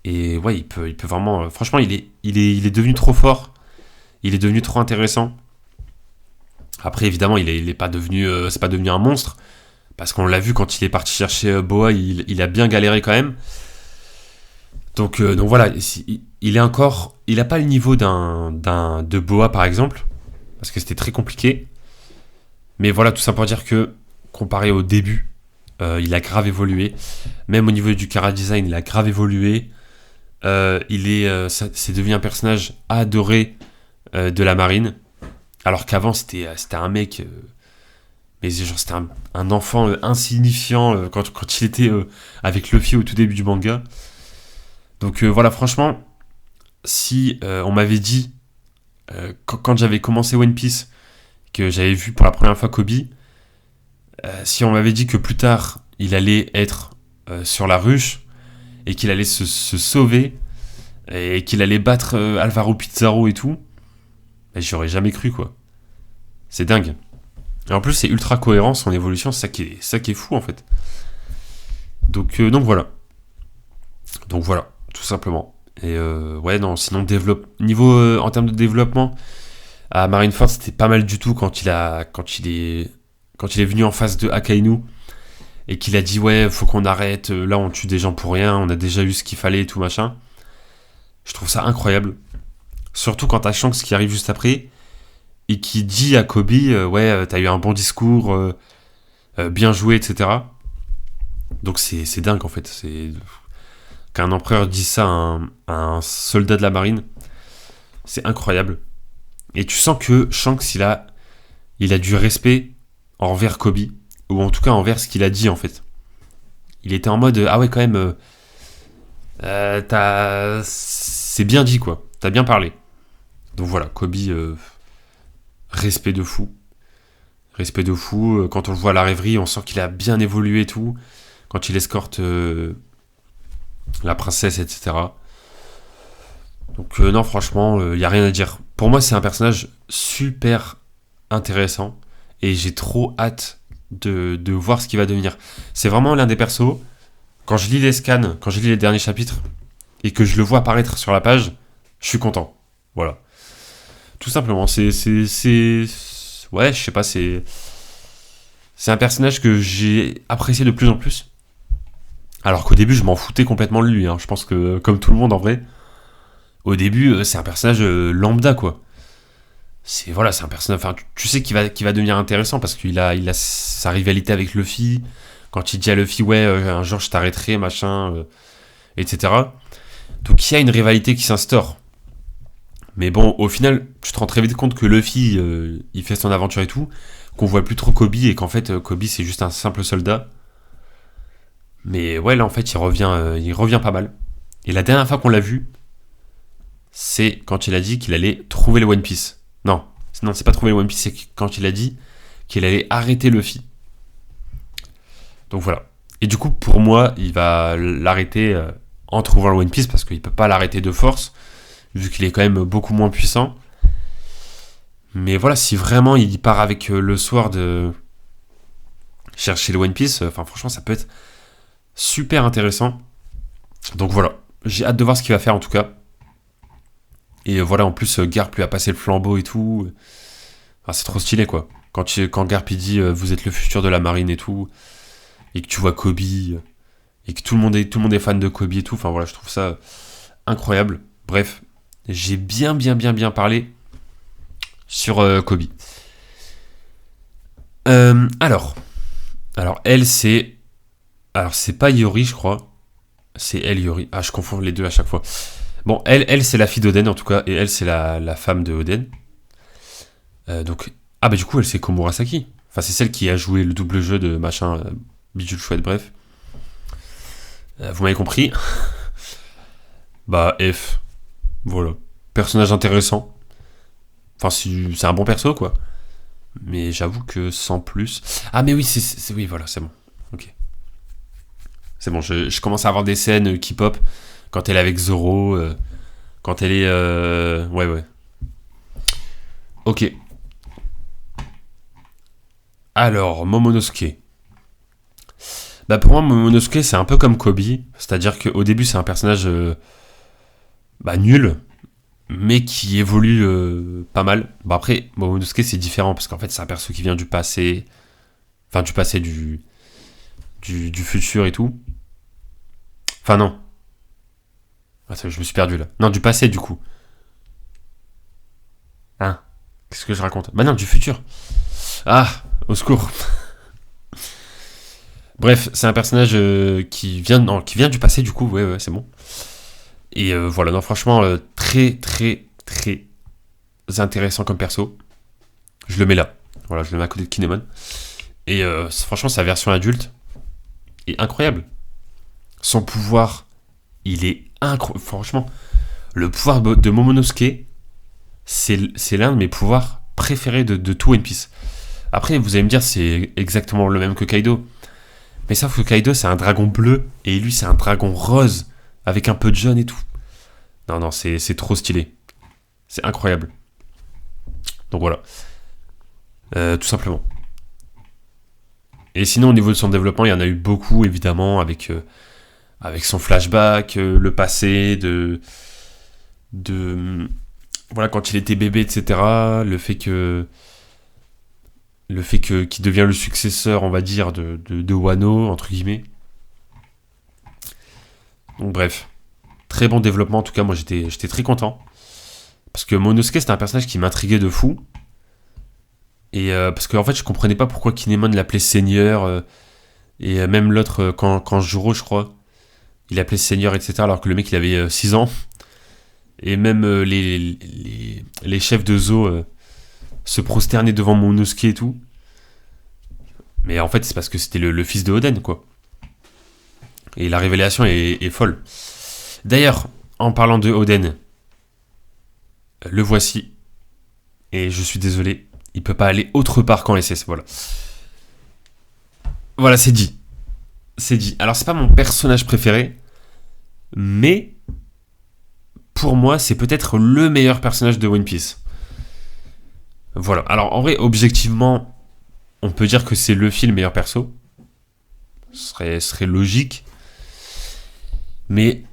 Et ouais, il peut vraiment... franchement, il est devenu trop fort. Il est devenu trop intéressant. Après, évidemment, il est pas devenu... c'est pas devenu un monstre. Parce qu'on l'a vu quand il est parti chercher Boa, il a bien galéré quand même. Donc voilà, il est encore... Il a pas le niveau de Boa, par exemple. Parce que c'était très compliqué. Mais voilà, tout ça pour dire que, comparé au début, il a grave évolué. Même au niveau du chara-design, il a grave évolué. C'est devenu un personnage adoré de la marine. Alors qu'avant, c'était un mec... mais genre, c'était un enfant insignifiant quand il était avec Luffy au tout début du manga. Donc voilà, franchement, si on m'avait dit, quand j'avais commencé One Piece, que j'avais vu pour la première fois Kobe, si on m'avait dit que plus tard, il allait être sur la ruche, et qu'il allait se sauver, et qu'il allait battre Alvaro Pizarro et tout, ben, j'aurais jamais cru, quoi. C'est dingue. Et en plus, c'est ultra cohérent, son évolution, c'est ça qui est fou, en fait. Donc voilà. Donc voilà, tout simplement. Et ouais, non, sinon, niveau en termes de développement, à Marineford, c'était pas mal du tout quand il est venu en face de Akainu et qu'il a dit ouais, faut qu'on arrête, là on tue des gens pour rien, on a déjà eu ce qu'il fallait et tout machin. Je trouve ça incroyable. Surtout quand t'as Shanks qui arrive juste après et qui dit à Kobe ouais, t'as eu un bon discours, bien joué, etc. Donc c'est dingue en fait. Qu'un empereur dise ça à un soldat de la marine, c'est incroyable. Et tu sens que Shanks, il a du respect envers Kobe, ou en tout cas envers ce qu'il a dit en fait. il était en mode ah ouais quand même c'est bien dit quoi, t'as bien parlé. Donc voilà, Kobe, respect de fou. Respect de fou. Quand on le voit à la rêverie, on sent qu'il a bien évolué et tout. Quand il escorte la princesse, etc. Donc non, franchement, il n'y a rien à dire. Pour moi, c'est un personnage super intéressant. Et j'ai trop hâte de voir ce qu'il va devenir. C'est vraiment l'un des persos. Quand je lis les scans, quand je lis les derniers chapitres, et que je le vois apparaître sur la page, je suis content. Voilà. Tout simplement, ouais, je sais pas, c'est un personnage que j'ai apprécié de plus en plus. Alors qu'au début, je m'en foutais complètement de lui. Hein. Je pense que, comme tout le monde en vrai, au début, c'est un personnage lambda, quoi. C'est un personnage. Enfin, tu sais qu'il va devenir intéressant parce qu'il a sa rivalité avec Luffy. Quand il dit à Luffy, ouais, un jour je t'arrêterai, machin, etc. Donc il y a une rivalité qui s'instaure. Mais bon, au final, tu te rends très vite compte que Luffy, il fait son aventure et tout, qu'on voit plus trop Kobe et qu'en fait, Kobe c'est juste un simple soldat. Mais ouais, là en fait, il revient pas mal. Et la dernière fois qu'on l'a vu, c'est quand il a dit qu'il allait trouver le One Piece. Non, c'est pas trouver le One Piece, c'est quand il a dit qu'il allait arrêter Luffy. Donc voilà. Et du coup, pour moi, il va l'arrêter en trouvant le One Piece parce qu'il peut pas l'arrêter de force, vu qu'il est quand même beaucoup moins puissant. Mais voilà, si vraiment il part avec le soir de chercher le One Piece, franchement, ça peut être super intéressant. Donc voilà, j'ai hâte de voir ce qu'il va faire en tout cas. Et voilà, en plus, Garp lui a passé le flambeau et tout. Enfin, c'est trop stylé quoi. Quand Garp il dit vous êtes le futur de la marine et tout, et que tu vois Kobe, et que tout le monde est fan de Kobe et tout, enfin voilà, je trouve ça incroyable. Bref, j'ai bien parlé sur Kobe. Alors, c'est pas Yori, je crois. C'est elle, Yori. Ah, je confonds les deux à chaque fois. Bon, elle c'est la fille d'Oden, en tout cas, et elle, c'est la femme de Oden. Donc, du coup, elle, c'est Komurasaki. Enfin, c'est celle qui a joué le double jeu de machin, bidule chouette, bref. Vous m'avez compris. F. Voilà. Personnage intéressant. Enfin, c'est un bon perso, quoi. Mais j'avoue que sans plus... Ah, mais oui, oui, voilà, c'est bon. Ok. C'est bon, je commence à avoir des scènes qui pop quand elle est avec Zoro, quand elle est... Ouais. Ok. Alors, Momonosuke. Pour moi, Momonosuke, c'est un peu comme Kobe. C'est-à-dire qu'au début, c'est un personnage nul, mais qui évolue pas mal. Après, Momonosuke, c'est différent, parce qu'en fait, c'est un perso qui vient du passé. Enfin, du passé, du futur et tout. Enfin, non. Attends, je me suis perdu, là. Non, du passé, du coup. Hein? Qu'est-ce que je raconte? Non, du futur. Ah, au secours. Bref, c'est un personnage qui vient du passé, du coup, ouais, c'est bon. Et voilà, non, franchement, très intéressant comme perso. Je le mets là. Voilà, je le mets à côté de Kinemon. Et franchement, sa version adulte est incroyable. Son pouvoir, il est incroyable. Franchement, le pouvoir de Momonosuke, c'est l'un de mes pouvoirs préférés de tout One Piece. Après, vous allez me dire, c'est exactement le même que Kaido. Mais sauf que Kaido, c'est un dragon bleu, et lui, c'est un dragon rose, avec un peu de jaune et tout. Non, c'est trop stylé. C'est incroyable. Donc voilà. Tout simplement. Et sinon, au niveau de son développement, il y en a eu beaucoup, évidemment, avec son flashback, le passé, voilà, quand il était bébé, etc. Le fait qu'il devient le successeur, on va dire, de Wano, entre guillemets. Donc bref, très bon développement, en tout cas, moi j'étais très content. Parce que Momonosuke, c'était un personnage qui m'intriguait de fou. Et parce qu'en fait, je comprenais pas pourquoi Kinemon l'appelait Seigneur. Et même l'autre, quand Juro, je crois, il l'appelait Seigneur, etc. Alors que le mec, il avait 6 ans. Et même les chefs de Zo se prosternaient devant Momonosuke et tout. Mais en fait, c'est parce que c'était le fils de Oden, quoi. Et la révélation est folle. D'ailleurs, en parlant de Oden, le voici. Et je suis désolé, il peut pas aller autre part qu'en SS, voilà. Voilà, c'est dit. C'est dit. Alors, c'est pas mon personnage préféré, mais pour moi, c'est peut-être le meilleur personnage de One Piece. Voilà. Alors, en vrai, objectivement, on peut dire que c'est Luffy le meilleur perso. Ce serait logique. Mais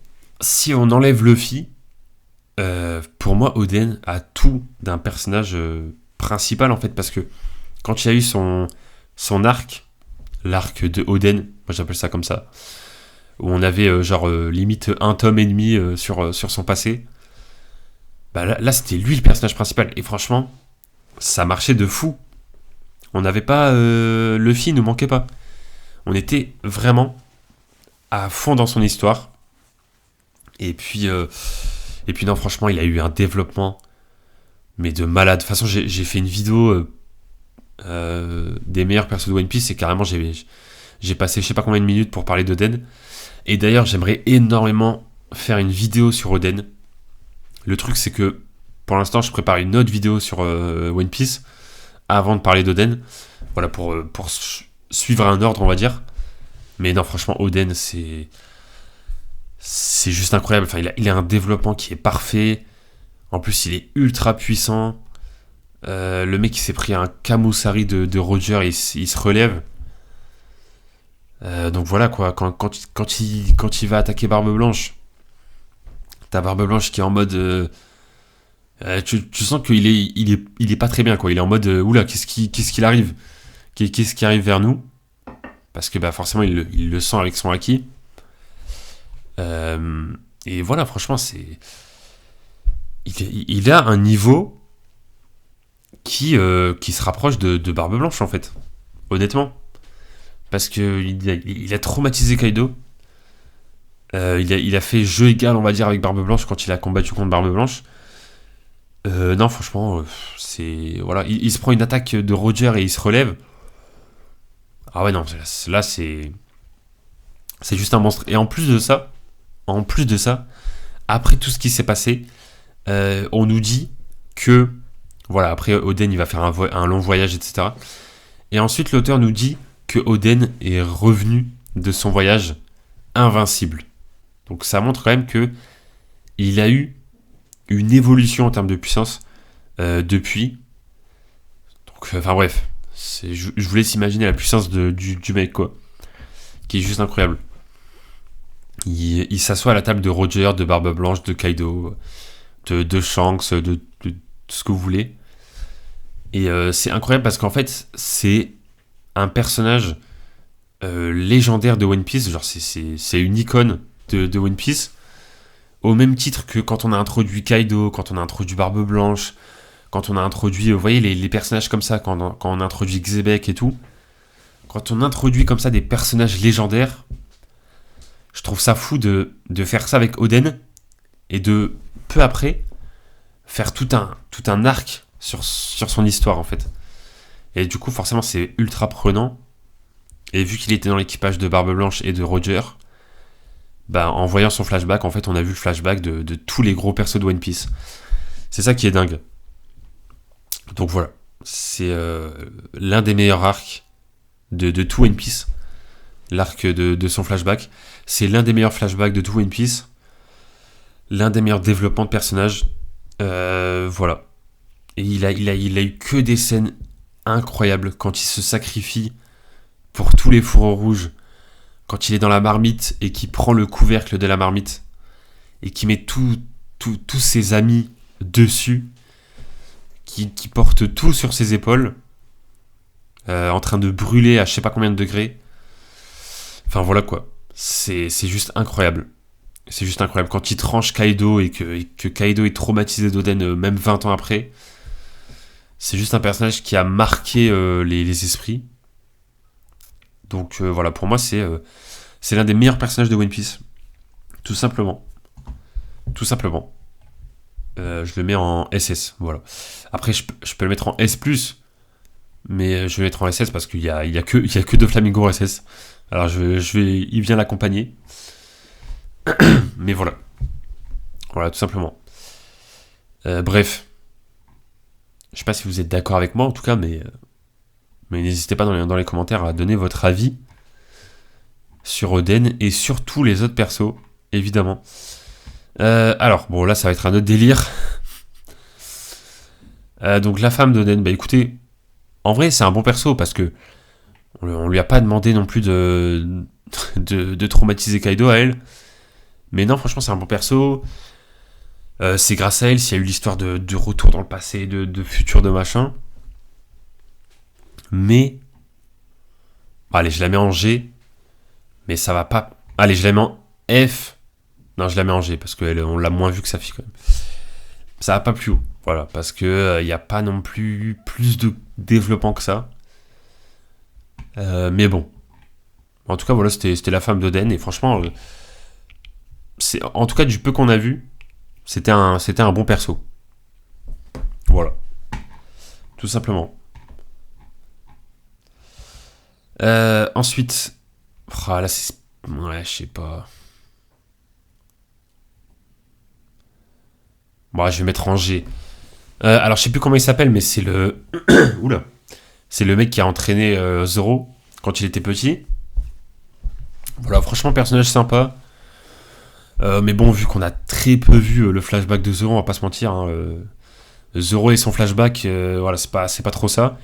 si on enlève Luffy, pour moi, Oden a tout d'un personnage principal, en fait, parce que quand il y a eu son arc, l'arc de Oden, moi j'appelle ça comme ça, où on avait limite un tome et demi sur son passé, bah là c'était lui le personnage principal. Et franchement, ça marchait de fou. On n'avait pas... Luffy ne manquait pas. On était vraiment à fond dans son histoire. Et puis non, franchement, il a eu un développement, mais de malade. De toute façon, j'ai fait une vidéo des meilleurs persos de One Piece, et carrément, j'ai passé je sais pas combien de minutes pour parler d'Oden. Et d'ailleurs, j'aimerais énormément faire une vidéo sur Oden. Le truc, c'est que pour l'instant, je prépare une autre vidéo sur One Piece avant de parler d'Oden. Voilà, pour suivre un ordre, on va dire. Mais non, franchement, Oden, c'est juste incroyable. Enfin, il a un développement qui est parfait. En plus, il est ultra puissant. Le mec, il s'est pris un Kamusari de Roger et il se relève. Donc voilà, quoi. Quand il va attaquer Barbe Blanche, t'as Barbe Blanche qui est en mode... tu sens qu'il est pas très bien, quoi. Il est en mode... oula, qu'est-ce qu'il arrive? Qu'est-ce qui arrive vers nous? Parce que forcément, il le sent avec son haki. Et voilà, franchement, il a un niveau qui se rapproche de Barbe Blanche, en fait. Honnêtement. Parce que il a traumatisé Kaido. Il a fait jeu égal, on va dire, avec Barbe Blanche quand il a combattu contre Barbe Blanche. Non, franchement, c'est... Voilà, il se prend une attaque de Roger et il se relève. Ah ouais, non, là, c'est juste un monstre. Et en plus de ça, après tout ce qui s'est passé, on nous dit que... Voilà, après Oden, il va faire un long voyage, etc. Et ensuite, l'auteur nous dit que Oden est revenu de son voyage invincible. Donc ça montre quand même que il a eu une évolution en termes de puissance depuis. Donc, enfin bref, je vous laisse imaginer la puissance du mec, quoi, qui est juste incroyable. Il s'assoit à la table de Roger, de Barbe Blanche, de Kaido, de Shanks, de ce que vous voulez. Et c'est incroyable parce qu'en fait, c'est un personnage légendaire de One Piece. Genre, c'est une icône de One Piece. Au même titre que quand on a introduit Kaido, quand on a introduit Barbe Blanche, quand on a introduit, vous voyez, les personnages comme ça, quand on a introduit Xebec et tout. Quand on introduit comme ça des personnages légendaires, je trouve ça fou de faire ça avec Oden et de, peu après, faire tout un arc sur son histoire, en fait. Et du coup, forcément, c'est ultra prenant. Et vu qu'il était dans l'équipage de Barbe Blanche et de Roger, en voyant son flashback, en fait, on a vu le flashback de tous les gros persos de One Piece. C'est ça qui est dingue. Donc voilà, c'est l'un des meilleurs arcs de tout One Piece. L'arc de son flashback. C'est l'un des meilleurs flashbacks de tout One Piece. L'un des meilleurs développements de personnages. Voilà. Et il a eu que des scènes incroyables quand il se sacrifie pour tous les fourreaux rouges. Quand il est dans la marmite et qu'il prend le couvercle de la marmite et qu'il met tous ses amis dessus, qui porte tout sur ses épaules, en train de brûler à je sais pas combien de degrés. Enfin voilà, quoi. C'est juste incroyable. C'est juste incroyable. Quand il tranche Kaido et que Kaido est traumatisé d'Oden même 20 ans après, c'est juste un personnage qui a marqué les esprits. Donc voilà, pour moi, c'est l'un des meilleurs personnages de One Piece. Tout simplement. Tout simplement. Je le mets en SS, voilà. Après, je peux le mettre en S+, mais je vais le mettre en SS parce qu'il y a que Doflamingo en SS. Alors il vient l'accompagner. Mais voilà. Voilà, tout simplement. Bref. Je sais pas si vous êtes d'accord avec moi, en tout cas, mais n'hésitez pas dans les commentaires à donner votre avis sur Oden et sur tous les autres persos, évidemment. Alors, bon, là, ça va être un autre délire. Donc, la femme d'Oden, bah écoutez, en vrai, c'est un bon perso parce que on lui a pas demandé non plus de traumatiser Kaido à elle. Mais non, franchement, c'est un bon perso. C'est grâce à elle s'il y a eu l'histoire de retour dans le passé, de futur, de machin. Mais. Bon, allez, je la mets en G. Mais ça va pas. Allez, je la mets en F. Non, je la mets en G parce qu'on l'a moins vu que sa fille quand même. Ça va pas plus haut. Voilà, parce que il n'y a pas non plus de développement que ça. Mais bon. En tout cas, voilà, c'était la femme d'Oden. Et franchement, en tout cas, du peu qu'on a vu, c'était un bon perso. Voilà. Tout simplement. Ensuite. Oh, là, c'est. Ouais, je sais pas. Bon, je vais mettre en G. Alors, je sais plus comment il s'appelle, mais c'est le. Oula. C'est le mec qui a entraîné Zoro quand il était petit. Voilà, franchement, personnage sympa. Mais bon, vu qu'on a très peu vu le flashback de Zoro, on va pas se mentir. Hein, Zoro et son flashback, voilà, c'est pas trop ça.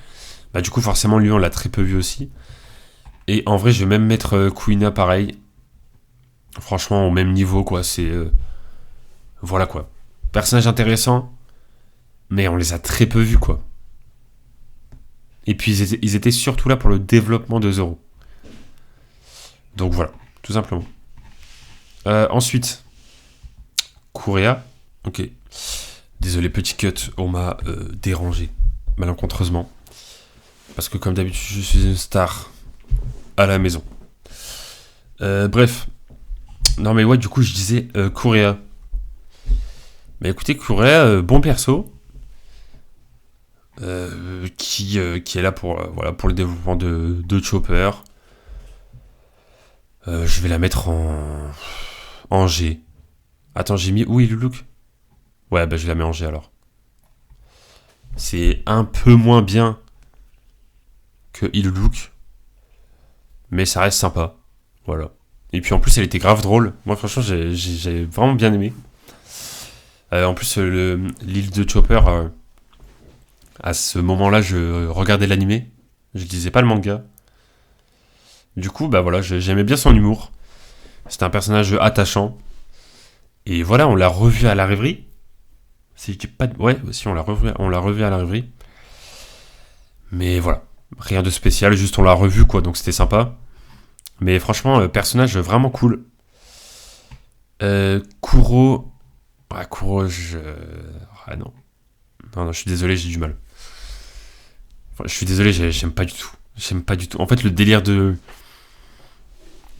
Bah, du coup, forcément, lui, on l'a très peu vu aussi. Et en vrai, je vais même mettre Kuina pareil. Franchement, au même niveau, quoi. C'est. Voilà, quoi. Personnage intéressant, mais on les a très peu vus, quoi. Et puis, ils étaient surtout là pour le développement de Zoro. Donc voilà, tout simplement. Ensuite, Kurea. Ok. Désolé, petit cut, on m'a dérangé, malencontreusement. Parce que comme d'habitude, je suis une star à la maison. Bref. Non mais ouais, du coup, je disais Kurea. Bah écoutez, Kurea, bon perso. Qui est là pour, voilà, pour le développement de Chopper. Je vais la mettre en G. Attends, j'ai mis où est le look? Ouais, bah je la mets en G alors. C'est un peu moins bien que Il Look, mais ça reste sympa. Voilà. Et puis en plus, elle était grave drôle. Moi, franchement, j'ai vraiment bien aimé. En plus, l'île de Chopper, à ce moment-là, je regardais l'animé. Je lisais pas le manga. Du coup, bah voilà, j'aimais bien son humour. C'était un personnage attachant. Et voilà, on l'a revu à la rêverie. Si je dis pas de... Ouais, si on l'a revu à la rêverie. Mais voilà, rien de spécial, juste on l'a revu quoi, donc c'était sympa. Mais franchement, personnage vraiment cool. Kuro... Ah, Kuro, Ah non. Non, je suis désolé, j'ai du mal. Enfin, je suis désolé, j'aime pas du tout. J'aime pas du tout. En fait, le délire de...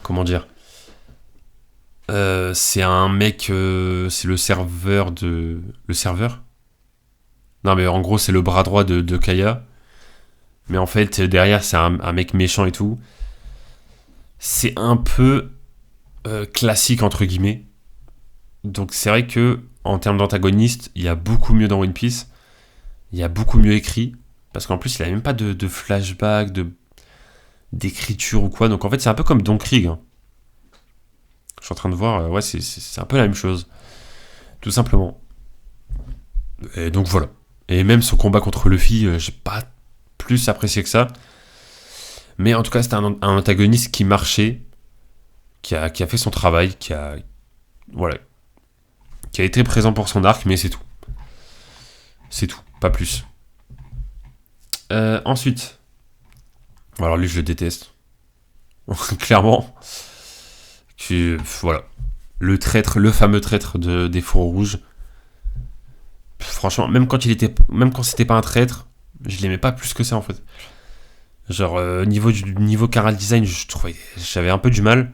Comment dire? C'est un mec... c'est le serveur de... Le serveur? Non, mais en gros, c'est le bras droit de Kaya. Mais en fait, derrière, c'est un mec méchant et tout. C'est un peu classique, entre guillemets. Donc c'est vrai que en termes d'antagoniste, il y a beaucoup mieux dans One Piece. Il y a beaucoup mieux écrit. Parce qu'en plus, il n'a même pas de flashback, d'écriture ou quoi. Donc en fait, c'est un peu comme Don Krieg. Hein. Je suis en train de voir, ouais, c'est un peu la même chose. Tout simplement. Et donc voilà. Et même son combat contre Luffy, j'ai pas plus apprécié que ça. Mais en tout cas, c'était un antagoniste qui marchait, qui a fait son travail, voilà, qui a été présent pour son arc, mais c'est tout. C'est tout, pas plus. Ensuite, alors lui, je le déteste. Clairement. Voilà. Le fameux traître des fours rouges. Franchement, même quand c'était pas un traître, je l'aimais pas plus que ça en fait. Genre, niveau chara design, j'avais un peu du mal.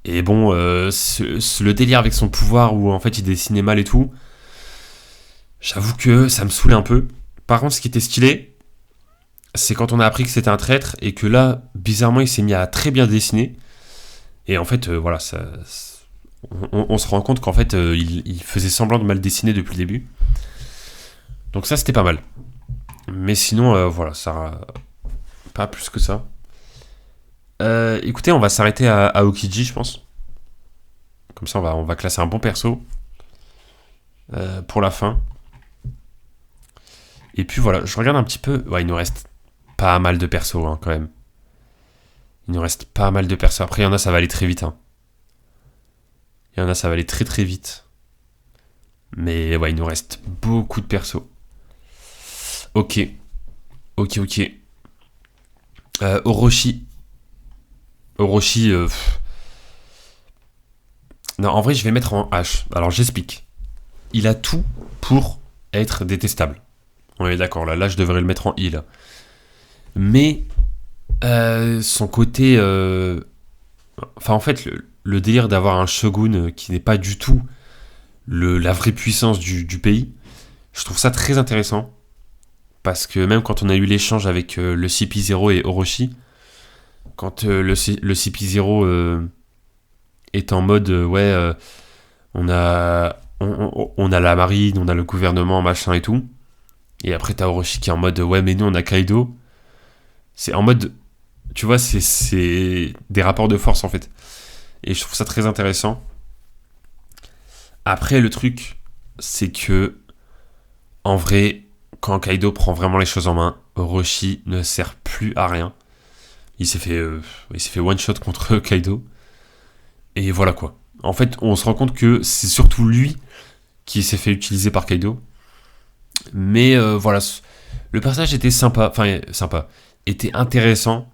Et bon, le délire avec son pouvoir où en fait il dessinait mal et tout, j'avoue que ça me saoulait un peu. Par contre, ce qui était stylé, c'est quand on a appris que c'était un traître et que là, bizarrement, il s'est mis à très bien dessiner. Et en fait, voilà, on se rend compte qu'en fait, il faisait semblant de mal dessiner depuis le début. Donc ça, c'était pas mal. Mais sinon, voilà, ça pas plus que ça. Écoutez, on va s'arrêter à Aokiji, je pense. Comme ça, on va classer un bon perso pour la fin. Et puis voilà, je regarde un petit peu. Ouais, il nous reste pas mal de persos hein, quand même. Il nous reste pas mal de persos. Après, il y en a, ça va aller très vite. Hein. Il y en a, ça va aller très très vite. Mais ouais, il nous reste beaucoup de persos. Ok. Ok. Orochi. Orochi. Non, en vrai, je vais mettre en H. Alors, j'explique. Il a tout pour être détestable. On est d'accord, là, je devrais le mettre en I, là. Mais son côté... Enfin, en fait, le délire d'avoir un shogun qui n'est pas du tout la vraie puissance du pays, je trouve ça très intéressant. Parce que même quand on a eu l'échange avec le CP0 et Orochi, quand le CP0 est en mode on a la marine, on a le gouvernement, machin et tout. Et après t'as Orochi qui est en mode ouais mais nous on a Kaido. C'est en mode, tu vois, c'est des rapports de force en fait. Et je trouve ça très intéressant. Après le truc, c'est que en vrai, quand Kaido prend vraiment les choses en main, Orochi ne sert plus à rien. Il s'est fait one shot contre Kaido. Et voilà quoi. En fait, on se rend compte que c'est surtout lui qui s'est fait utiliser par Kaido. Mais voilà, le personnage était sympa, était intéressant,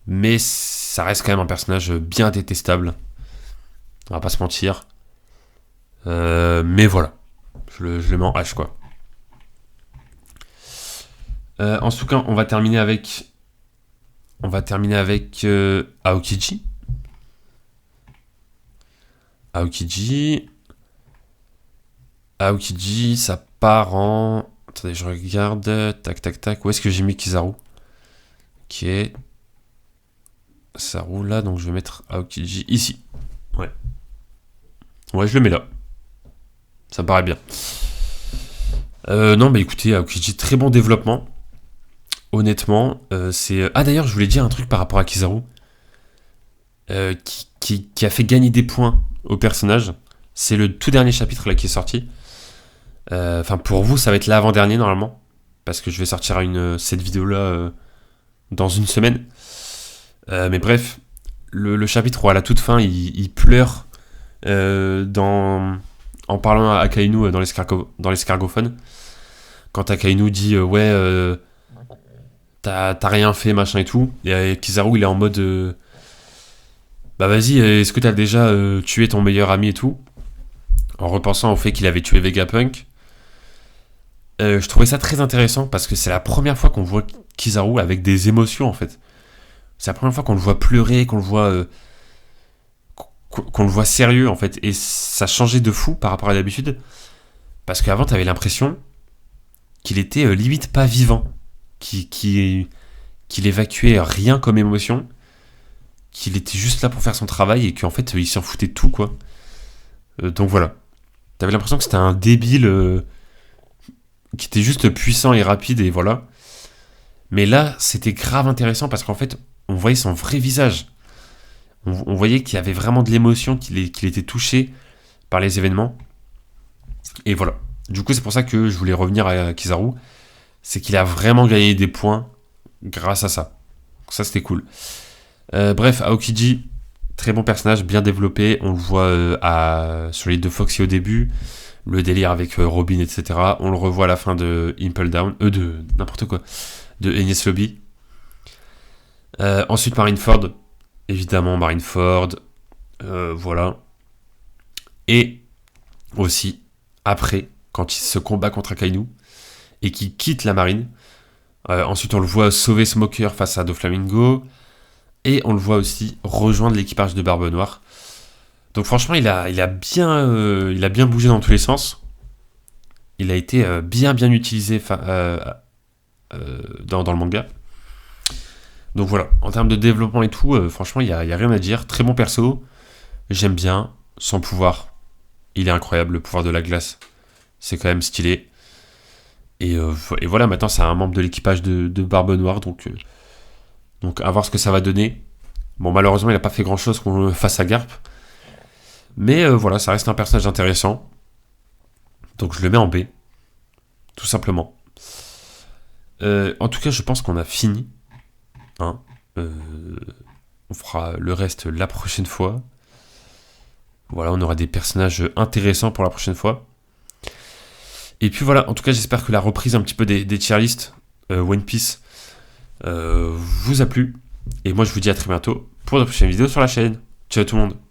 mais ça reste quand même un personnage bien détestable. On va pas se mentir. Mais voilà, je le mets en H quoi. En tout cas, on va terminer avec Aokiji. Aokiji, ça part en... Attendez, je regarde. Tac. Où est-ce que j'ai mis Kizaru? Ok. Ça roule là, donc je vais mettre Aokiji ici. Ouais. Ouais, je le mets là. Ça me paraît bien. Non, mais écoutez, Aokiji, très bon développement. Honnêtement, c'est... Ah d'ailleurs, je voulais dire un truc par rapport à Kizaru. Qui a fait gagner des points au personnage. C'est le tout dernier chapitre là qui est sorti. Enfin, pour vous, ça va être l'avant-dernier normalement. Parce que je vais sortir cette vidéo-là dans une semaine. Mais bref, le chapitre où à la toute fin, il pleure en parlant à Akainu dans l'escargophone. Quand Akainu dit ouais, t'as rien fait, machin et tout. Et Kizaru, il est en mode bah vas-y, est-ce que t'as déjà tué ton meilleur ami et tout? En repensant au fait qu'il avait tué Vegapunk. Je trouvais ça très intéressant parce que c'est la première fois qu'on voit Kizaru avec des émotions en fait. C'est la première fois qu'on le voit pleurer, qu'on le voit sérieux en fait. Et ça changeait de fou par rapport à d'habitude. Parce qu'avant t'avais l'impression qu'il était limite pas vivant. Qu'il évacuait rien comme émotion. Qu'il était juste là pour faire son travail et qu'en fait il s'en foutait de tout quoi. Donc voilà. T'avais l'impression que c'était un débile qui était juste puissant et rapide et voilà. Mais là, c'était grave intéressant parce qu'en fait, on voyait son vrai visage. On voyait qu'il y avait vraiment de l'émotion, qu'il était touché par les événements. Et voilà. Du coup, c'est pour ça que je voulais revenir à Kizaru. C'est qu'il a vraiment gagné des points grâce à ça. Donc ça, c'était cool. Bref, Aokiji, très bon personnage, bien développé. On le voit sur les deux Foxy au début. Le délire avec Robin, etc. On le revoit à la fin de Impel Down. De n'importe quoi. De Enies Lobby. Ensuite, Marineford. Évidemment, Marineford. Voilà. Et aussi, après, quand il se combat contre Akainu et qu'il quitte la marine. Ensuite, on le voit sauver Smoker face à Doflamingo. Et on le voit aussi rejoindre l'équipage de Barbe Noire. Donc franchement, il a bien bougé dans tous les sens. Il a été bien utilisé dans le manga. Donc voilà, en termes de développement et tout, franchement, il y a rien à dire. Très bon perso, j'aime bien. Son pouvoir, il est incroyable, le pouvoir de la glace. C'est quand même stylé. Et voilà, maintenant, c'est un membre de l'équipage de Barbe Noire, donc à voir ce que ça va donner. Bon, malheureusement, il n'a pas fait grand-chose face à Garp. Mais voilà, ça reste un personnage intéressant. Donc je le mets en B, tout simplement. En tout cas, je pense qu'on a fini. Hein. On fera le reste la prochaine fois. Voilà, on aura des personnages intéressants pour la prochaine fois. Et puis voilà, en tout cas, j'espère que la reprise un petit peu des tier lists One Piece vous a plu. Et moi, je vous dis à très bientôt pour de prochaines vidéos sur la chaîne. Ciao tout le monde.